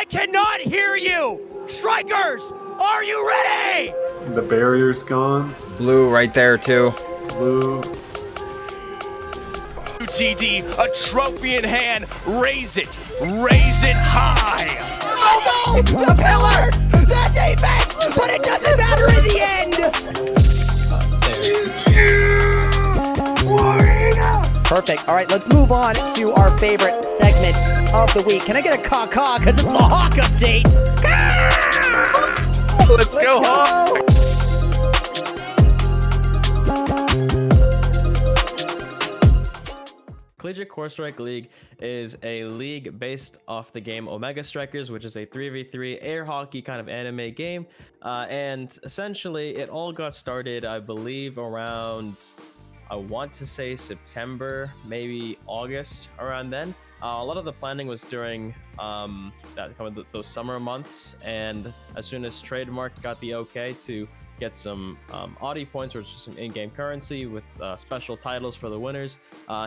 I cannot hear you! Strikers, are you ready? The barrier's gone. Blue right there too. Blue. UTD, a trophy in hand, raise it high. Oh no! The pillars! The defense! But it doesn't matter in the end! Perfect. All right, let's move on to our favorite segment of the week. Can I get a caw-caw? Because it's the Hawk update. Let's go, Hawk. Collegiate Corestrike League is a league based off the game Omega Strikers, which is a 3v3 air hockey kind of anime game. And essentially, it all got started, I believe, around, I want to say September, maybe August, around then. A lot of the planning was during those summer months, and as soon as Trademark got the okay to get some Audi points, which is some in-game currency with special titles for the winners,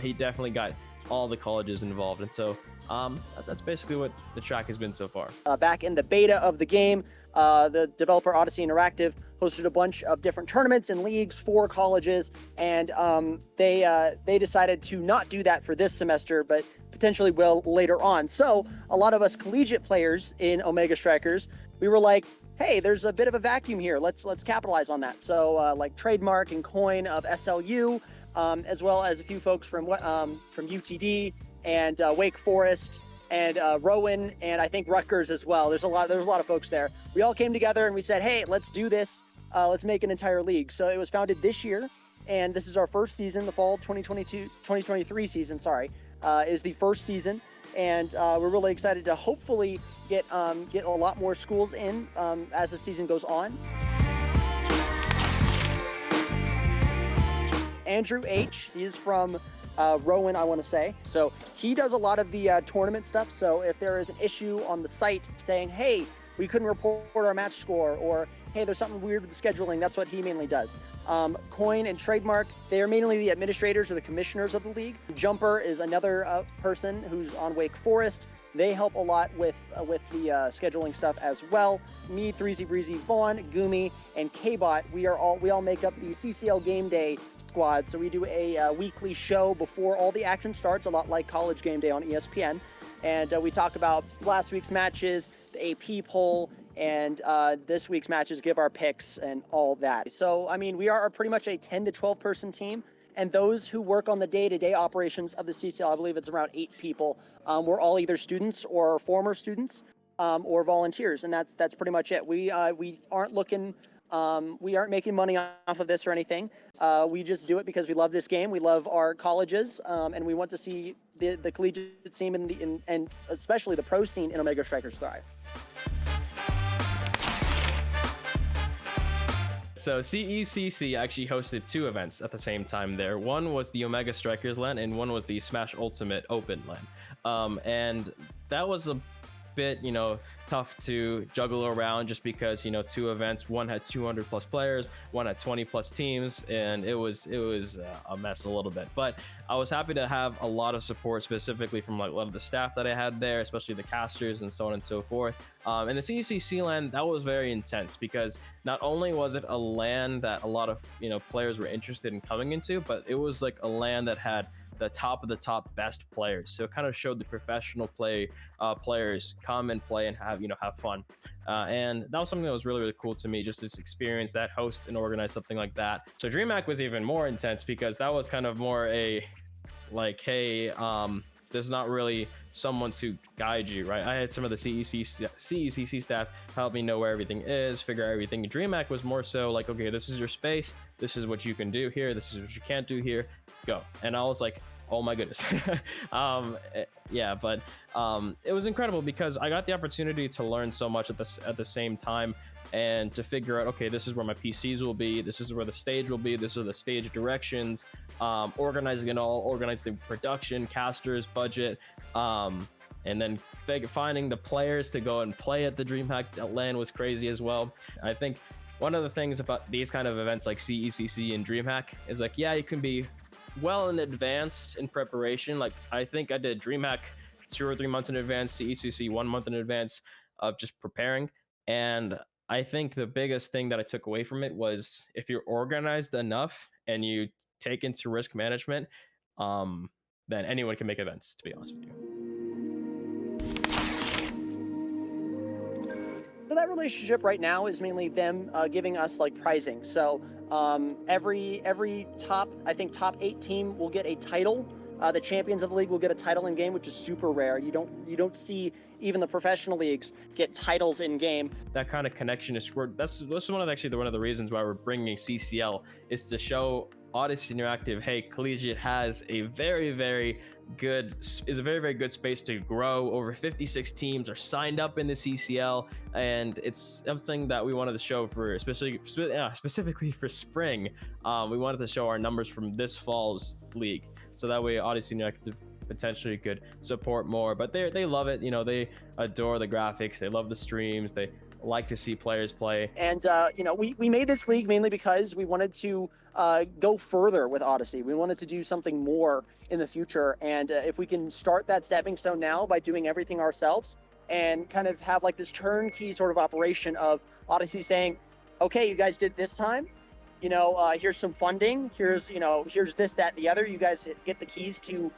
he definitely got all the colleges involved, and so that's basically what the track has been so far. Back in the beta of the game, the developer Odyssey Interactive hosted a bunch of different tournaments and leagues for colleges, and they decided to not do that for this semester, but potentially will later on. So a lot of us collegiate players in Omega Strikers, we were like, hey, there's a bit of a vacuum here. Let's capitalize on that. So like Trademark and Coin of SLU, as well as a few folks from UTD and Wake Forest and Rowan, and I think Rutgers as well. There's a lot of folks there. We all came together and we said, hey, let's do this. Let's make an entire league. So it was founded this year, and this is our first season. The fall 2023 season, is the first season, and we're really excited to hopefully get a lot more schools in as the season goes on. Andrew H. He is from Rowan, I want to say. So he does a lot of the tournament stuff. So if there is an issue on the site saying, hey, we couldn't report our match score, or hey, there's something weird with the scheduling, that's what he mainly does. Coin and Trademark, they are mainly the administrators or the commissioners of the league. Jumper is another person who's on Wake Forest. They help a lot with the scheduling stuff as well. Me, 3Z Breezy, Vaughn, Gumi, and K-Bot, we all make up the CCL Game Day squad. So we do a weekly show before all the action starts, a lot like College Game Day on ESPN. And we talk about last week's matches, the AP poll, and this week's matches, give our picks and all that. So, I mean, we are pretty much a 10 to 12 person team. And those who work on the day-to-day operations of the CCL, I believe it's around 8 people. We're all either students or former students or volunteers, and that's pretty much it. We aren't looking, we aren't making money off of this or anything. We just do it because we love this game. We love our colleges, and we want to see the collegiate scene and especially the pro scene in Omega Strikers thrive. So CECC actually hosted 2 events at the same time there. One was the Omega Strikers LAN, and one was the Smash Ultimate Open LAN. And that was a bit, tough to juggle around just because, 2 events, one had 200 plus players, one had 20 plus teams, and it was a mess a little bit. But I was happy to have a lot of support, specifically from like a lot of the staff that I had there, especially the casters and so on and so forth. And the CECC LAN, that was very intense because not only was it a LAN that a lot of players were interested in coming into, but it was like a LAN that had the top of the top best players. So it kind of showed the professional players come and play and have fun. And that was something that was really, really cool to me, just to experience that, host and organize something like that. So DreamHack was even more intense because that was kind of more a like, hey, there's not really someone to guide you, right? I had some of the CECC staff help me know where everything is, figure out everything. DreamHack was more so like, okay, this is your space, this is what you can do here, this is what you can't do here, go. And I was like, oh my goodness. But it was incredible because I got the opportunity to learn so much at the same time, and to figure out, okay, this is where my PCs will be, this is where the stage will be, this are the stage directions, organizing it all, organize the production, casters, budget, and then finding the players to go and play at the DreamHack LAN was crazy as well. I think one of the things about these kind of events like CECC and DreamHack is like, yeah, you can be well in advance in preparation. Like I think I did DreamHack 2 or 3 months in advance, CECC 1 month in advance. of just preparing. And I think the biggest thing that I took away from it was if you're organized enough and you take into risk management, then anyone can make events, to be honest with you. So that relationship right now is mainly them giving us like prizing. So every top, I think top 8 team will get a title. The champions of the league will get a title in game, which is super rare. You don't see even the professional leagues get titles in game. That kind of connection is that's one of the reasons why we're bringing CCL, is to show Odyssey Interactive, hey, Collegiate has a very good space to grow. Over 56 teams are signed up in the CCL, and it's something that we wanted to show for specifically for spring. We wanted to show our numbers from this fall's league, so that way Odyssey Interactive potentially could support more. But they love it. They adore the graphics, they love the streams, they like to see players play. And we made this league mainly because we wanted to go further with Odyssey. We wanted to do something more in the future, and if we can start that stepping stone now by doing everything ourselves and kind of have like this turnkey sort of operation of Odyssey saying, okay, you guys did this time, here's some funding, here's this, that, the other, you guys get the keys to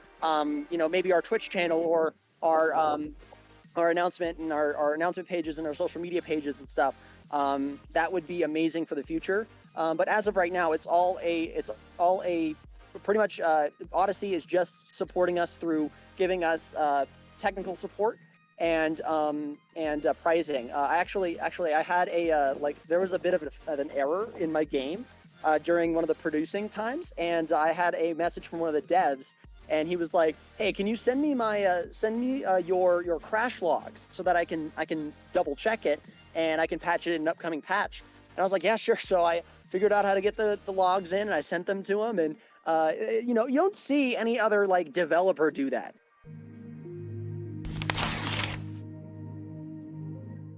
maybe our Twitch channel or our announcement and our announcement pages and our social media pages and stuff. That would be amazing for the future. But as of right now, it's all a pretty much Odyssey is just supporting us through giving us technical support and pricing. I had there was a bit of an error in my game during one of the producing times, and I had a message from one of the devs. And he was like, "Hey, can you send me your crash logs so that I can double check it and I can patch it in an upcoming patch?" And I was like, "Yeah, sure." So I figured out how to get the logs in, and I sent them to him. And you don't see any other like developer do that.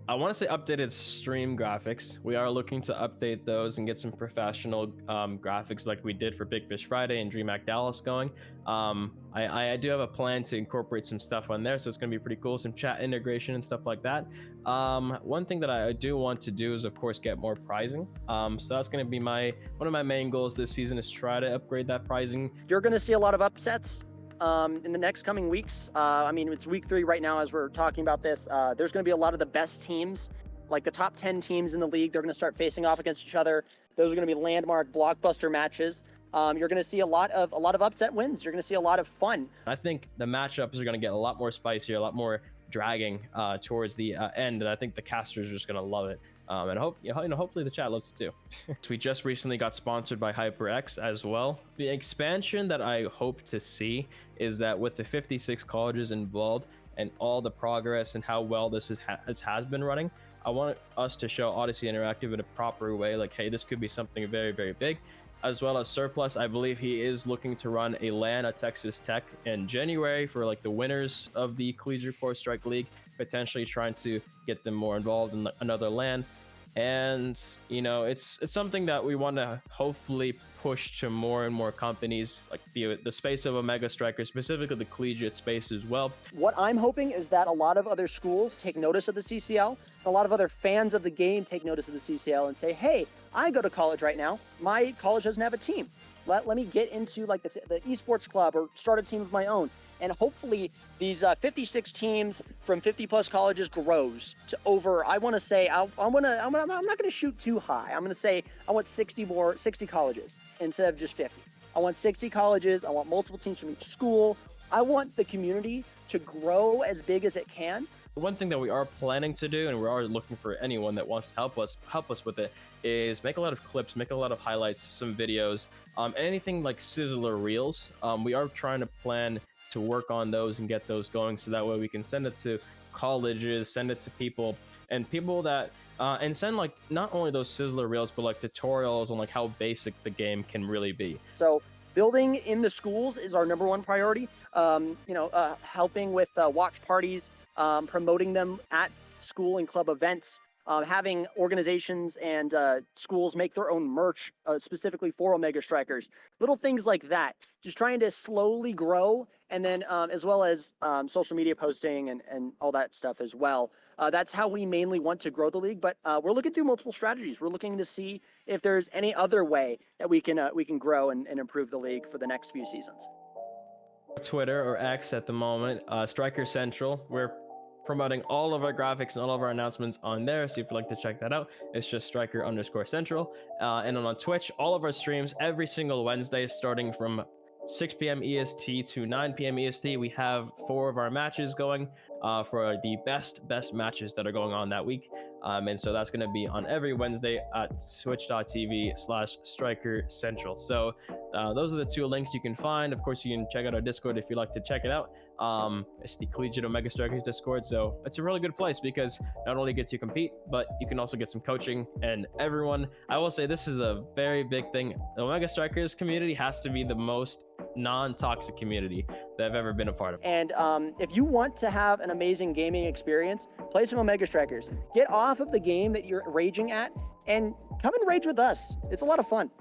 I want to say updated stream graphics. We are looking to update those and get some professional graphics like we did for Big Fish Friday and DreamHack Dallas going. I do have a plan to incorporate some stuff on there, so it's going to be pretty cool, some chat integration and stuff like that. One thing that I do want to do is, of course, get more prizing. So that's going to be one of my main goals this season, is try to upgrade that prizing. You're going to see a lot of upsets in the next coming weeks. It's week 3 right now as we're talking about this. There's going to be a lot of the best teams, like the top 10 teams in the league. They're going to start facing off against each other. Those are going to be landmark blockbuster matches. You're going to see a lot of upset wins. You're going to see a lot of fun. I think the matchups are going to get a lot more spicier, a lot more dragging towards the end, and I think the casters are just going to love it. And hopefully the chat loves it too. We just recently got sponsored by HyperX as well. The expansion that I hope to see is that with the 56 colleges involved and all the progress and how well this has been running, I want us to show Odyssey Interactive in a proper way, like, hey, this could be something very, very big. As well as Surplus, I believe he is looking to run a LAN at Texas Tech in January for like the winners of the Collegiate Corestrike League, potentially trying to get them more involved in another LAN. And it's something that we want to hopefully push to more and more companies, like the space of Omega Striker, specifically the collegiate space as well. What I'm hoping is that a lot of other schools take notice of the CCL, a lot of other fans of the game take notice of the CCL and say, hey, I go to college right now, my college doesn't have a team. Let me get into like the esports club or start a team of my own. And hopefully these 56 teams from 50 plus colleges grows to over, I want to say, I'm not going to shoot too high. I'm going to say I want 60 colleges instead of just 50. I want 60 colleges. I want multiple teams from each school. I want the community to grow as big as it can. One thing that we are planning to do, and we are looking for anyone that wants to help us with it, is make a lot of clips, make a lot of highlights, some videos, anything like sizzler reels. We are trying to plan to work on those and get those going, so that way we can send it to colleges, send it to people that and send like not only those sizzler reels, but like tutorials on like how basic the game can really be. So building in the schools is our number one priority. Helping with watch parties, promoting them at school and club events, having organizations and schools make their own merch specifically for Omega Strikers, little things like that. Just trying to slowly grow, and then as well as social media posting and all that stuff as well. That's how we mainly want to grow the league, but we're looking through multiple strategies. We're looking to see if there's any other way that we can grow and improve the league for the next few seasons. Twitter or X at the moment, Striker Central. We're promoting all of our graphics and all of our announcements on there, so if you'd like to check that out, it's just Striker_Central. And then on Twitch, all of our streams every single Wednesday starting from 6 p.m. EST to 9 p.m. EST. We have 4 of our matches going for the best matches that are going on that week. And so that's going to be on every Wednesday at twitch.tv/Striker Central. So those are the 2 links you can find. Of course, you can check out our Discord if you'd like to check it out. It's the Collegiate Omega Strikers Discord. So it's a really good place because not only gets you compete, but you can also get some coaching. And everyone, I will say this is a very big thing. The Omega Strikers community has to be the most non-toxic community that I've ever been a part of. And if you want to have an amazing gaming experience, play some Omega Strikers. Get off of the game that you're raging at and come and rage with us. It's a lot of fun.